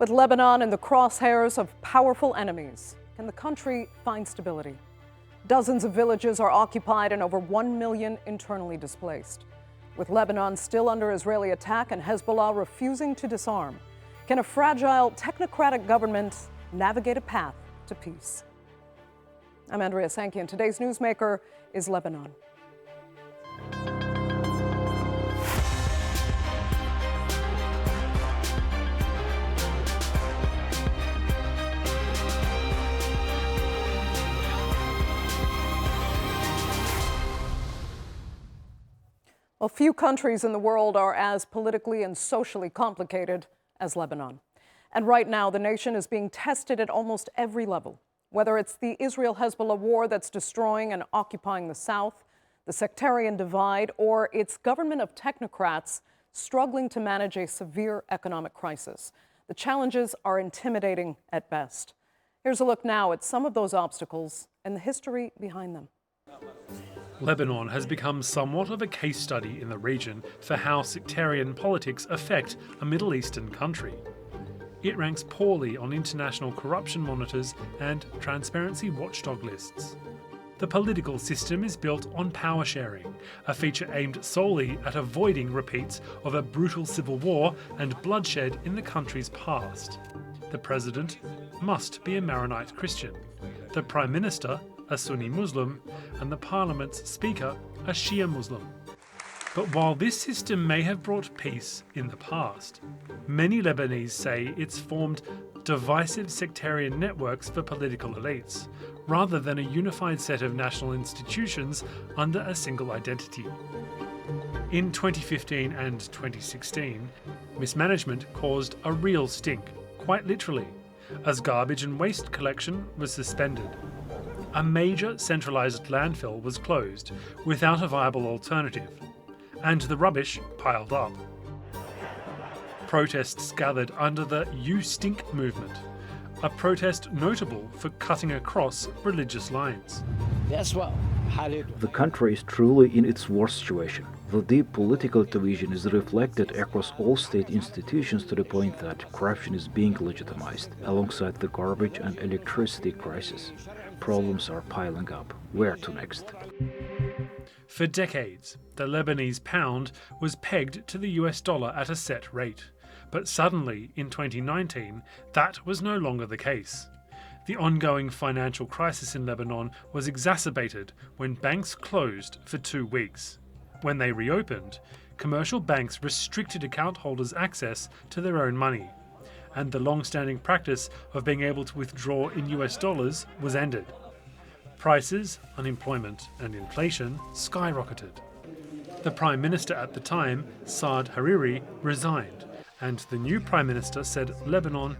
With Lebanon in the crosshairs of powerful enemies, can the country find stability? Dozens of villages are occupied and over 1 million internally displaced. With Lebanon still under Israeli attack and Hezbollah refusing to disarm, can a fragile technocratic government navigate a path to peace? I'm Andrea Sankey, and today's newsmaker is Lebanon. Well, few countries in the world are as politically and socially complicated as Lebanon. And right now, the nation is being tested at almost every level, whether it's the Israel-Hezbollah war that's destroying and occupying the south, the sectarian divide, or its government of technocrats struggling to manage a severe economic crisis. The challenges are intimidating at best. Here's a look now at some of those obstacles and the history behind them. Lebanon has become somewhat of a case study in the region for how sectarian politics affect a Middle Eastern country. It ranks poorly on international corruption monitors and transparency watchdog lists. The political system is built on power sharing, a feature aimed solely at avoiding repeats of a brutal civil war and bloodshed in the country's past. The president must be a Maronite Christian. The prime minister, a Sunni Muslim, and the parliament's speaker, a Shia Muslim. But while this system may have brought peace in the past, many Lebanese say it's formed divisive sectarian networks for political elites, rather than a unified set of national institutions under a single identity. In 2015 and 2016, mismanagement caused a real stink, quite literally, as garbage and waste collection was suspended. A major centralised landfill was closed without a viable alternative, and the rubbish piled up. Protests gathered under the You Stink movement, a protest notable for cutting across religious lines. The country is truly in its worst situation. The deep political division is reflected across all state institutions to the point that corruption is being legitimized, alongside the garbage and electricity crisis. Problems are piling up. Where to next? For decades, the Lebanese pound was pegged to the US dollar at a set rate. But suddenly, in 2019, that was no longer the case. The ongoing financial crisis in Lebanon was exacerbated when banks closed for 2 weeks. When they reopened, commercial banks restricted account holders' access to their own money, and the long-standing practice of being able to withdraw in US dollars was ended. Prices, unemployment, and inflation skyrocketed. The Prime Minister at the time, Saad Hariri, resigned, and the new Prime Minister said Lebanon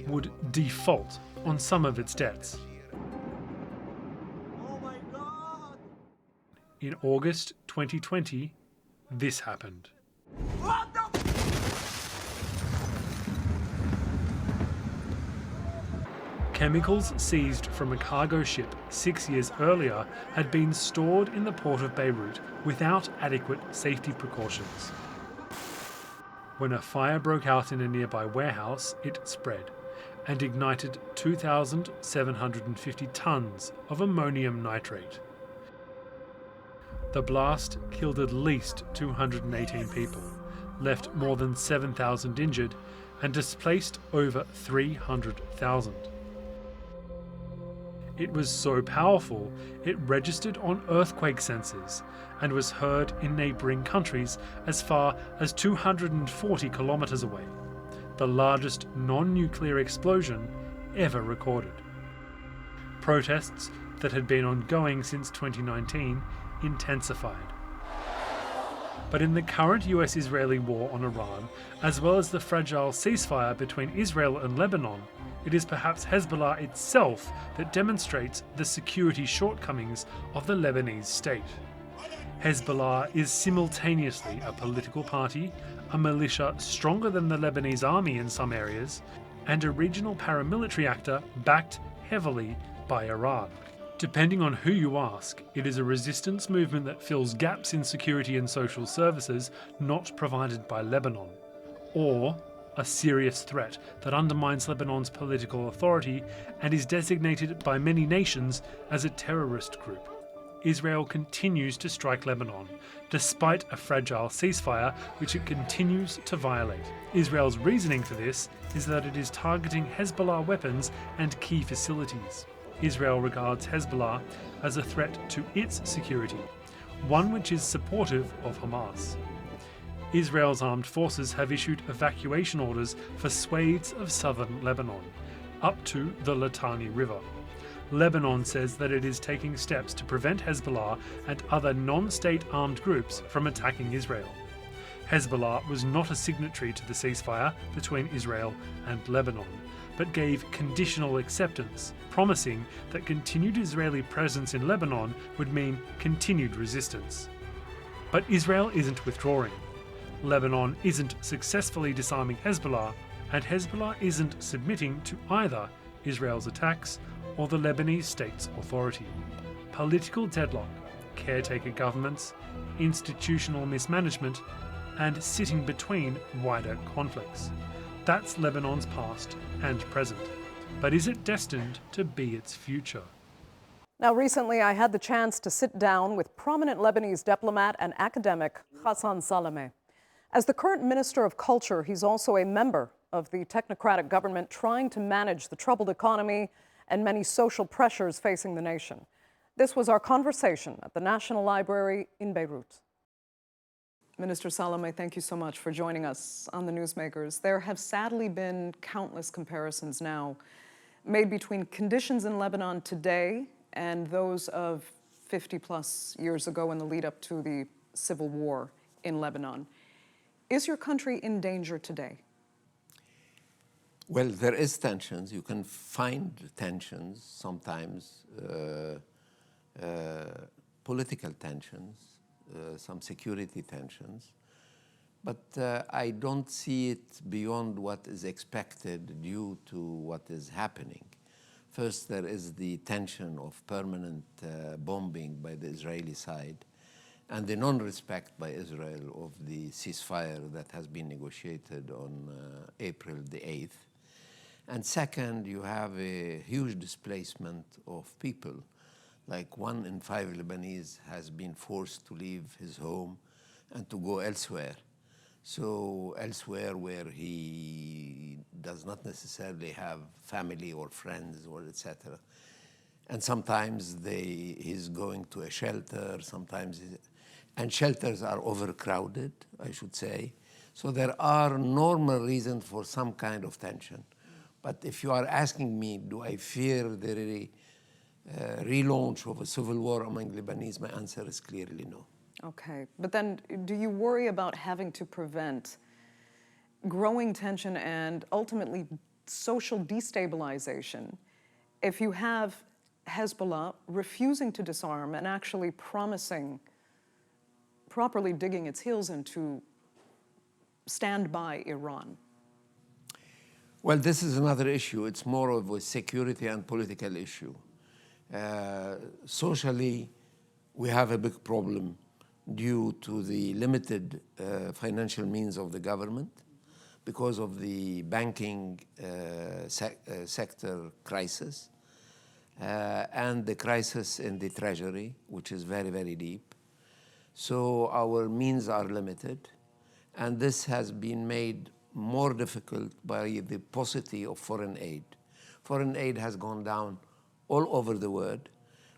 would default on some of its debts. In August 2020, this happened. Chemicals seized from a cargo ship 6 years earlier had been stored in the port of Beirut without adequate safety precautions. When a fire broke out in a nearby warehouse, it spread and ignited 2,750 tons of ammonium nitrate. The blast killed at least 218 people, left more than 7,000 injured, and displaced over 300,000. It was so powerful, it registered on earthquake sensors and was heard in neighbouring countries as far as 240 kilometres away, the largest non-nuclear explosion ever recorded. Protests that had been ongoing since 2019 intensified. But in the current US-Israeli war on Iran, as well as the fragile ceasefire between Israel and Lebanon, it is perhaps Hezbollah itself that demonstrates the security shortcomings of the Lebanese state. Hezbollah is simultaneously a political party, a militia stronger than the Lebanese army in some areas, and a regional paramilitary actor backed heavily by Iran. Depending on who you ask, it is a resistance movement that fills gaps in security and social services not provided by Lebanon, or a serious threat that undermines Lebanon's political authority and is designated by many nations as a terrorist group. Israel continues to strike Lebanon, despite a fragile ceasefire which it continues to violate. Israel's reasoning for this is that it is targeting Hezbollah weapons and key facilities. Israel regards Hezbollah as a threat to its security, one which is supportive of Hamas. Israel's armed forces have issued evacuation orders for swathes of southern Lebanon, up to the Litani River. Lebanon says that it is taking steps to prevent Hezbollah and other non-state armed groups from attacking Israel. Hezbollah was not a signatory to the ceasefire between Israel and Lebanon, but gave conditional acceptance, promising that continued Israeli presence in Lebanon would mean continued resistance. But Israel isn't withdrawing. Lebanon isn't successfully disarming Hezbollah, and Hezbollah isn't submitting to either Israel's attacks or the Lebanese state's authority. Political deadlock, caretaker governments, institutional mismanagement, and sitting between wider conflicts. That's Lebanon's past and present. But is it destined to be its future? Now, recently I had the chance to sit down with prominent Lebanese diplomat and academic Ghassan Salame. As the current Minister of Culture, he's also a member of the technocratic government trying to manage the troubled economy and many social pressures facing the nation. This was our conversation at the National Library in Beirut. Minister Salame, thank you so much for joining us on the Newsmakers. There have sadly been countless comparisons now made between conditions in Lebanon today and those of 50 plus years ago in the lead up to the civil war in Lebanon. Is your country in danger today? Well, there is tensions. You can find tensions sometimes, political tensions, some security tensions, but I don't see it beyond what is expected due to what is happening. First, there is the tension of permanent bombing by the Israeli side and the non-respect by Israel of the ceasefire that has been negotiated on April the 8th. And second, you have a huge displacement of people. Like 1 in 5 Lebanese has been forced to leave his home and to go elsewhere. So elsewhere where he does not necessarily have family or friends or etc. And sometimes he's going to a shelter, and shelters are overcrowded, I should say. So there are normal reasons for some kind of tension. But if you are asking me, do I fear the relaunch of a civil war among Lebanese, my answer is clearly no. Okay, but then do you worry about having to prevent growing tension and ultimately social destabilization if you have Hezbollah refusing to disarm and actually properly digging its heels in to stand by Iran? Well, this is another issue. It's more of a security and political issue. Socially, we have a big problem due to the limited financial means of the government because of the banking sector crisis and the crisis in the treasury, which is very, very deep. So our means are limited, and this has been made more difficult by the paucity of foreign aid. Foreign aid has gone down all over the world,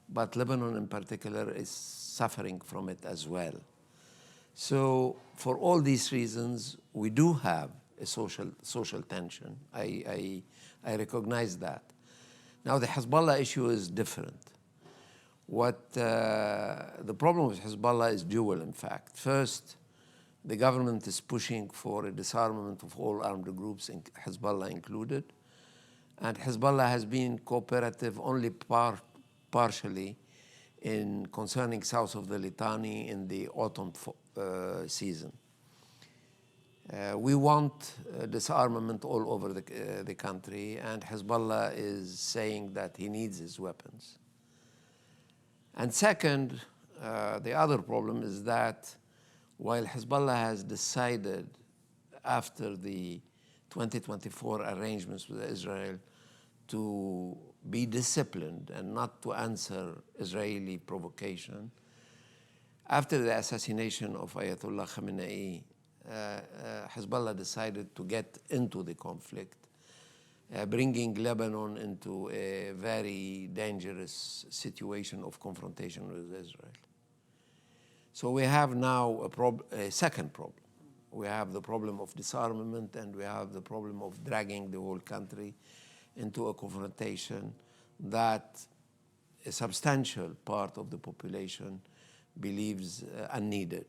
but Lebanon in particular is suffering from it as well. So for all these reasons, we do have a social tension. I recognize that. Now the Hezbollah issue is different. The problem with Hezbollah is dual, in fact. First, the government is pushing for a disarmament of all armed groups, Hezbollah included. And Hezbollah has been cooperative only partially in concerning south of the Litani in the autumn season. We want disarmament all over the country, and Hezbollah is saying that he needs his weapons. And second, the other problem is that while Hezbollah has decided after the 2024 arrangements with Israel to be disciplined and not to answer Israeli provocation. After the assassination of Ayatollah Khamenei, Hezbollah decided to get into the conflict, bringing Lebanon into a very dangerous situation of confrontation with Israel. So we have now a second problem. We have the problem of disarmament, and we have the problem of dragging the whole country into a confrontation that a substantial part of the population believes unneeded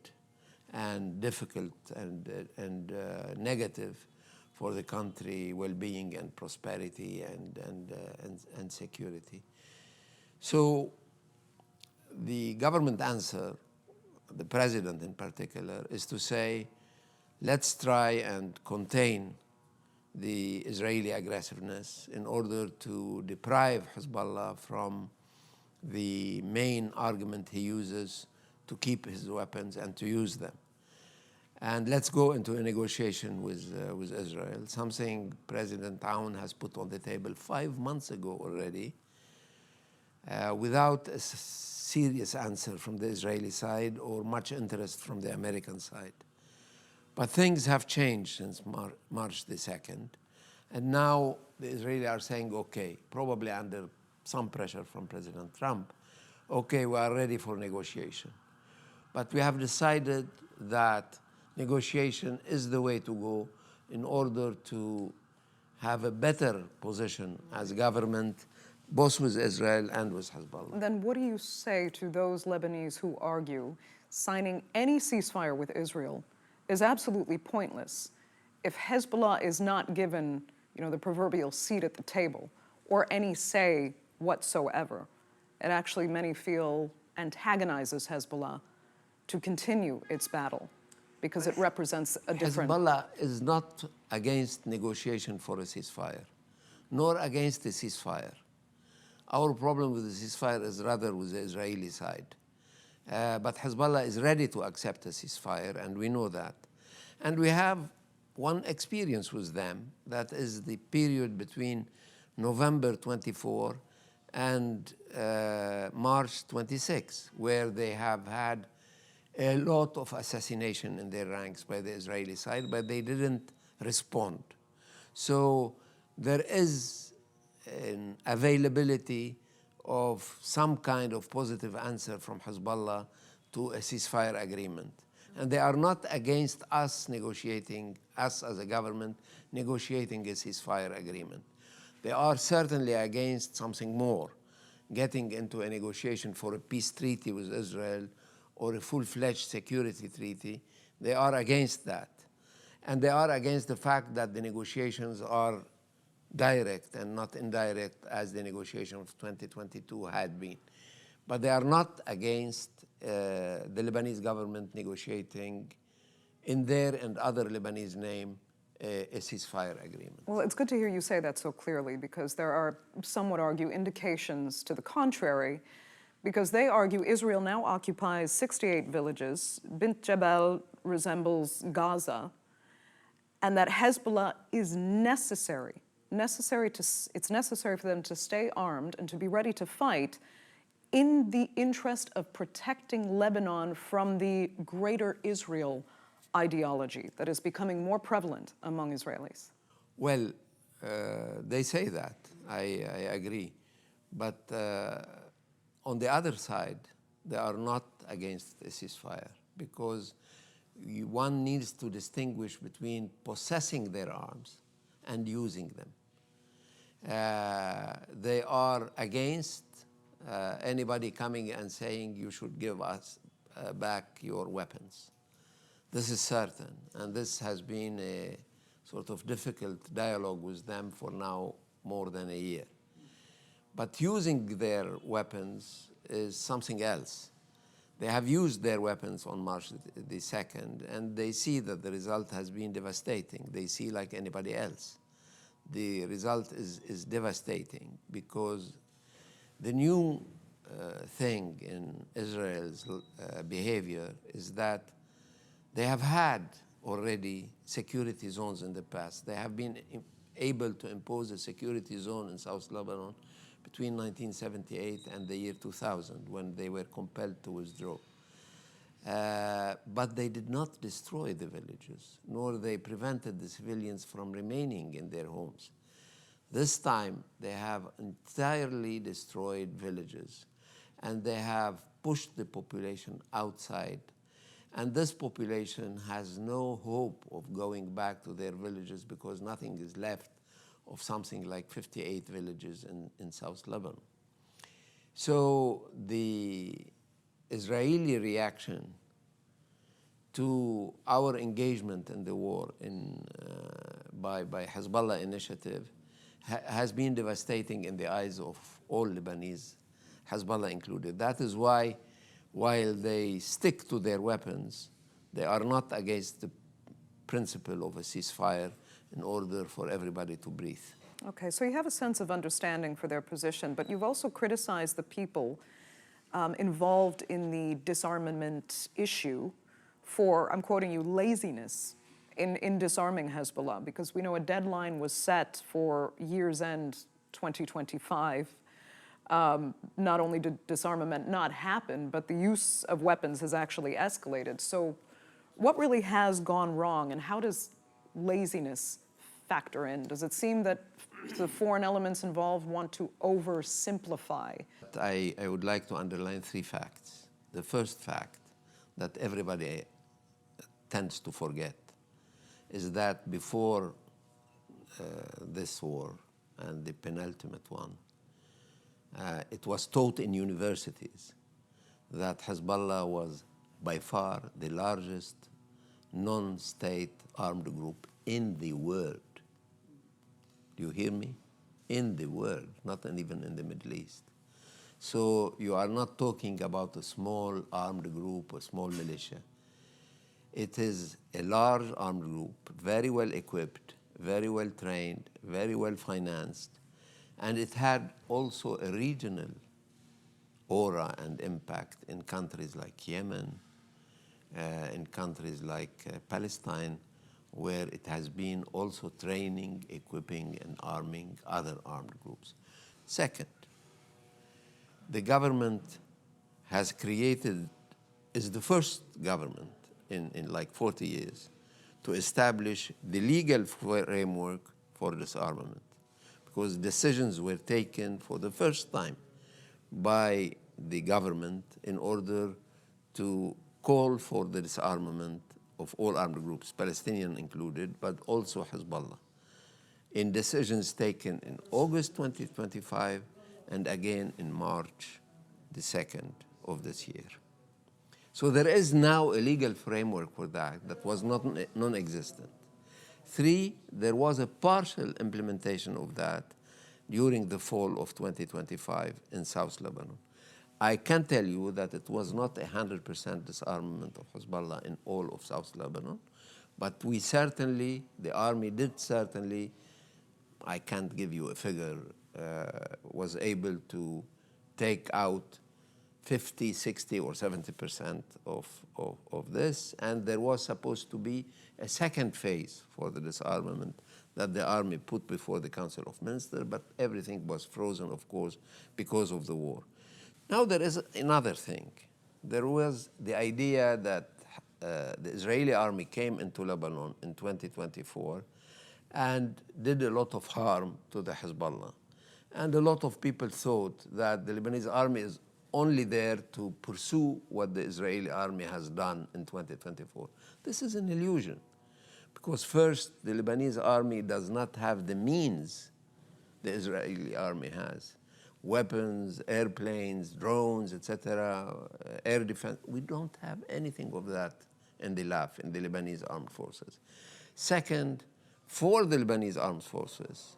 and difficult and negative for the country well-being and prosperity and security. So the government answer, the president in particular, is to say, let's try and contain the Israeli aggressiveness in order to deprive Hezbollah from the main argument he uses to keep his weapons and to use them. And let's go into a negotiation with Israel, something President Aoun has put on the table 5 months ago already, without a serious answer from the Israeli side or much interest from the American side. But things have changed since March the 2nd. And now the Israelis are saying, okay, probably under some pressure from President Trump, okay, we are ready for negotiation. But we have decided that negotiation is the way to go in order to have a better position as government, both with Israel and with Hezbollah. Then what do you say to those Lebanese who argue signing any ceasefire with Israel is absolutely pointless if Hezbollah is not given, the proverbial seat at the table or any say whatsoever? It actually, many feel, antagonizes Hezbollah to continue its battle because it represents a different... Hezbollah is not against negotiation for a ceasefire, nor against a ceasefire. Our problem with the ceasefire is rather with the Israeli side. But Hezbollah is ready to accept a ceasefire, and we know that. And we have one experience with them, that is the period between November 24 and March 26, where they have had a lot of assassination in their ranks by the Israeli side, but they didn't respond. So there is an availability of some kind of positive answer from Hezbollah to a ceasefire agreement. And they are not against us negotiating, us as a government, negotiating a ceasefire agreement. They are certainly against something more, getting into a negotiation for a peace treaty with Israel or a full-fledged security treaty. They are against that. And they are against the fact that the negotiations are direct and not indirect as the negotiation of 2022 had been. But they are not against the Lebanese government negotiating in their and other Lebanese name a ceasefire agreement. Well, it's good to hear you say that so clearly, because there are, some would argue, indications to the contrary, because they argue Israel now occupies 68 villages. Bint Jabal resembles Gaza, and that Hezbollah is necessary. It's necessary for them to stay armed and to be ready to fight in the interest of protecting Lebanon from the greater Israel ideology that is becoming more prevalent among Israelis. Well, they say that. I agree. But on the other side, they are not against a ceasefire, because one needs to distinguish between possessing their arms and using them. They are against anybody coming and saying you should give us back your weapons. This is certain, and this has been a sort of difficult dialogue with them for now more than a year. But using their weapons is something else. They have used their weapons on March the 2nd, and they see that the result has been devastating. They see, like anybody else, the result is devastating, because the new thing in Israel's behavior is that they have had already security zones in the past. They have been able to impose a security zone in South Lebanon between 1978 and the year 2000, when they were compelled to withdraw. But they did not destroy the villages, nor they prevented the civilians from remaining in their homes. This time, they have entirely destroyed villages, and they have pushed the population outside. And this population has no hope of going back to their villages because nothing is left of something like 58 villages in South Lebanon. So the Israeli reaction to our engagement in the war by Hezbollah initiative has been devastating in the eyes of all Lebanese, Hezbollah included. That is why, while they stick to their weapons, they are not against the principle of a ceasefire in order for everybody to breathe. Okay, so you have a sense of understanding for their position, but you've also criticized the people involved in the disarmament issue for, I'm quoting you, laziness in disarming Hezbollah, because we know a deadline was set for year's end 2025. Not only did disarmament not happen, but the use of weapons has actually escalated. So what really has gone wrong, and how does laziness factor in? Does it seem that the foreign elements involved want to oversimplify? I would like to underline 3 facts. The first fact that everybody tends to forget is that before this war, and the penultimate one, it was taught in universities that Hezbollah was by far the largest non-state armed group in the world. Do you hear me? In the world, not even in the Middle East. So you are not talking about a small armed group or small militia. It is a large armed group, very well equipped, very well trained, very well financed, and it had also a regional aura and impact in countries like Yemen, in countries like Palestine, where it has been also training, equipping, and arming other armed groups. Second, the government has created, is the first government in like 40 years to establish the legal framework for disarmament, because decisions were taken for the first time by the government in order to call for the disarmament of all armed groups, Palestinian included, but also Hezbollah, in decisions taken in August 2025 and again in March the 2nd of this year. So there is now a legal framework for that was not non-existent. 3, there was a partial implementation of that during the fall of 2025 in South Lebanon. I can tell you that it was not 100% disarmament of Hezbollah in all of South Lebanon, but we certainly, the army did certainly, I can't give you a figure, was able to take out 50, 60, or 70% of this, and there was supposed to be a second phase for the disarmament that the army put before the Council of Ministers, but everything was frozen, of course, because of the war. Now there is another thing. There was the idea that the Israeli army came into Lebanon in 2024 and did a lot of harm to the Hezbollah. And a lot of people thought that the Lebanese army is only there to pursue what the Israeli army has done in 2024. This is an illusion, because first, the Lebanese army does not have the means the Israeli army has. Weapons, airplanes, drones, etc., air defense. We don't have anything of that in the LAF, in the Lebanese armed forces. Second, for the Lebanese armed forces,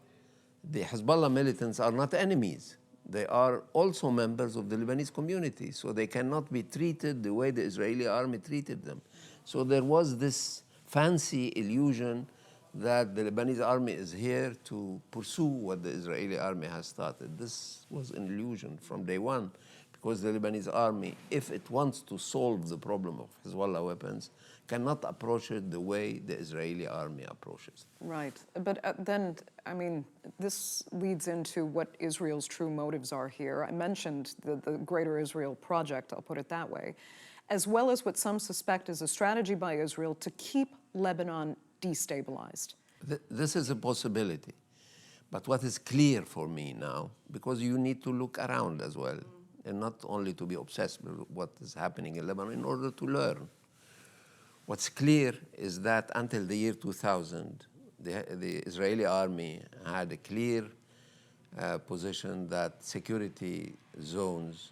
the Hezbollah militants are not enemies. They are also members of the Lebanese community, so they cannot be treated the way the Israeli army treated them. So there was this fancy illusion that the Lebanese army is here to pursue what the Israeli army has started. This was an illusion from day one, because the Lebanese army, if it wants to solve the problem of Hezbollah weapons, cannot approach it the way the Israeli army approaches. Right. But then, I mean, this leads into what Israel's true motives are here. I mentioned the Greater Israel Project, I'll put it that way, as well as what some suspect is a strategy by Israel to keep Lebanon destabilized. This is a possibility. But what is clear for me now, because you need to look around as well, and not only to be obsessed with what is happening in Lebanon in order to learn. What's clear is that until the year 2000, the Israeli army had a clear position that security zones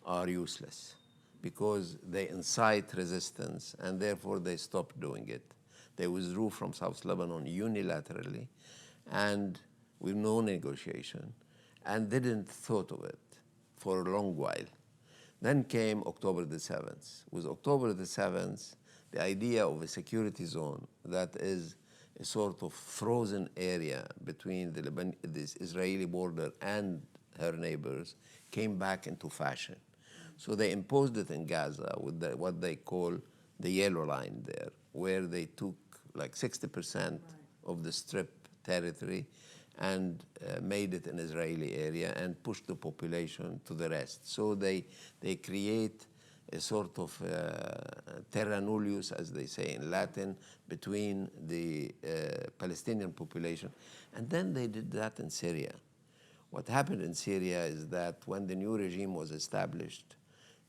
are useless because they incite resistance, and therefore they stopped doing it. They withdrew from South Lebanon unilaterally and with no negotiation, and didn't thought of it for a long while. Then came October the 7th. With October the 7th, the idea of a security zone that is a sort of frozen area between the Israeli border and her neighbors came back into fashion. So they imposed it in Gaza with what they call the yellow line there, where they took like 60% of the Strip territory and made it an Israeli area and pushed the population to the rest. So they create a sort of terra nullius, as they say in Latin, between the Palestinian population. And then they did that in Syria. What happened in Syria is that when the new regime was established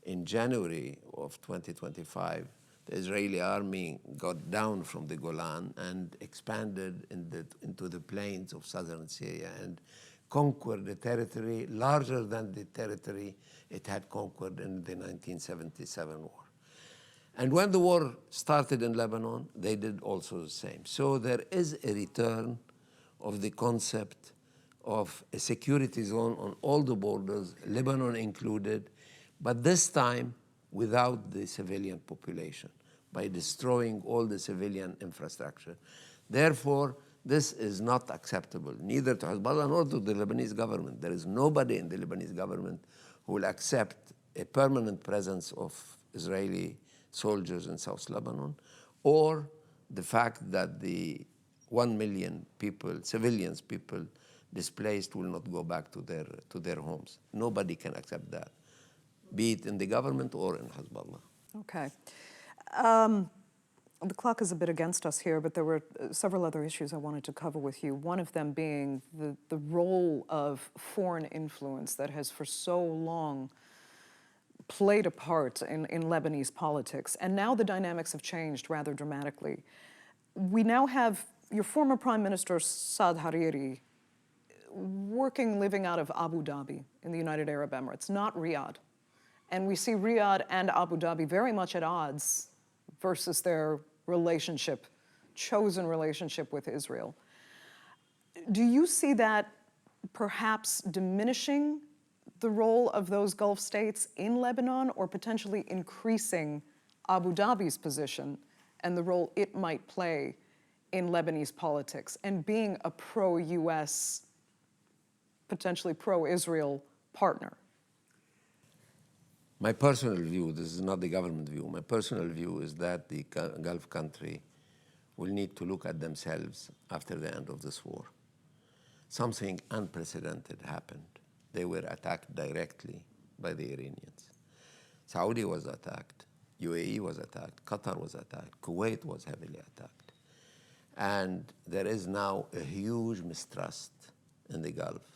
in January of 2025, the Israeli army got down from the Golan and expanded into the plains of southern Syria and conquered a territory larger than the territory it had conquered in the 1977 war. And when the war started in Lebanon, they did also the same. So there is a return of the concept of a security zone on all the borders, Lebanon included, but this time without the civilian population, by destroying all the civilian infrastructure. Therefore, this is not acceptable, neither to Hezbollah nor to the Lebanese government. There is nobody in the Lebanese government who will accept a permanent presence of Israeli soldiers in South Lebanon, or the fact that the 1 million people, civilians people, displaced will not go back to their homes. Nobody can accept that, be it in the government or in Hezbollah. Okay. The clock is a bit against us here, but there were several other issues I wanted to cover with you. One of them being the role of foreign influence that has for so long played a part in Lebanese politics. And now the dynamics have changed rather dramatically. We now have your former Prime Minister, Saad Hariri, living out of Abu Dhabi in the United Arab Emirates, not Riyadh. And we see Riyadh and Abu Dhabi very much at odds versus their relationship, chosen relationship with Israel. Do you see that perhaps diminishing the role of those Gulf states in Lebanon, or potentially increasing Abu Dhabi's position and the role it might play in Lebanese politics and being a pro-US, potentially pro-Israel partner? My personal view, this is not the government view, my personal view is that the Gulf country will need to look at themselves after the end of this war. Something unprecedented happened. They were attacked directly by the Iranians. Saudi was attacked, UAE was attacked, Qatar was attacked, Kuwait was heavily attacked. And there is now a huge mistrust in the Gulf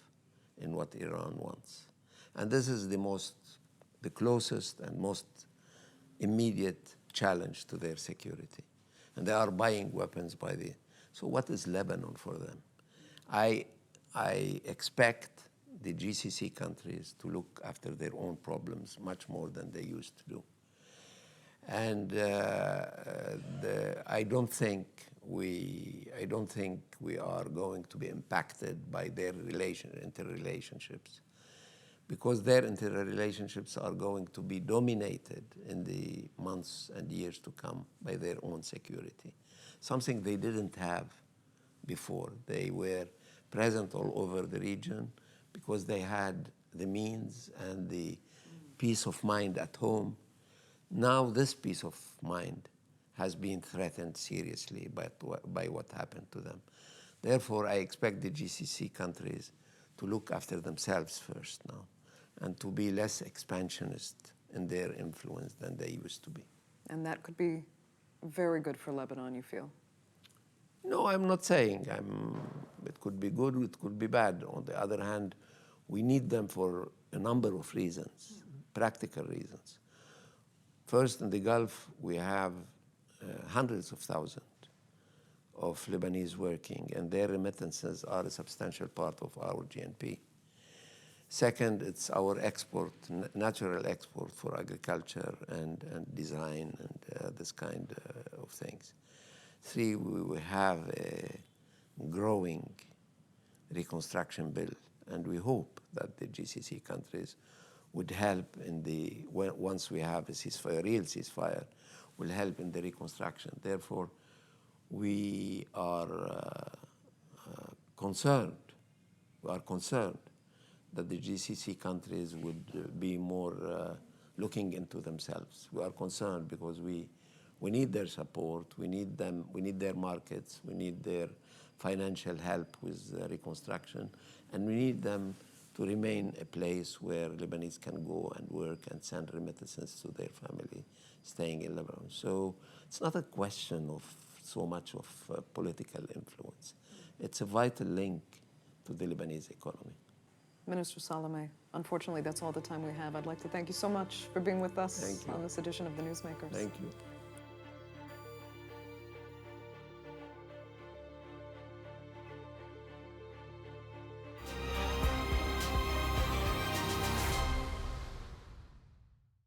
in what Iran wants. And this is the closest and most immediate challenge to their security. And they are buying weapons by the... So what is Lebanon for them? I expect the GCC countries to look after their own problems much more than they used to do. And I don't think we are going to be impacted by their interrelationships, because their interrelationships are going to be dominated in the months and years to come by their own security, something they didn't have before. They were present all over the region because they had the means and the peace of mind at home. Now this peace of mind has been threatened seriously by what happened to them. Therefore, I expect the GCC countries to look after themselves first now and to be less expansionist in their influence than they used to be. And that could be very good for Lebanon, you feel? No, I'm not saying. It could be good, it could be bad. On the other hand, we need them for a number of reasons, practical reasons. First, in the Gulf, we have hundreds of thousands of Lebanese working, and their remittances are a substantial part of our GNP. Second, it's our export, natural export for agriculture and design and this kind of things. Three, we have a growing reconstruction bill, and we hope that the GCC countries would help once we have a ceasefire, real ceasefire, will help in the reconstruction. Therefore, we are concerned that the GCC countries would be more looking into themselves. We are concerned because we need their support, we need them, we need their markets, we need their financial help with reconstruction, and we need them to remain a place where Lebanese can go and work and send remittances to their family staying in Lebanon. So it's not a question of so much of political influence. It's a vital link to the Lebanese economy. Minister Salame, unfortunately, that's all the time we have. I'd like to thank you so much for being with us on this edition of the Newsmakers. Thank you.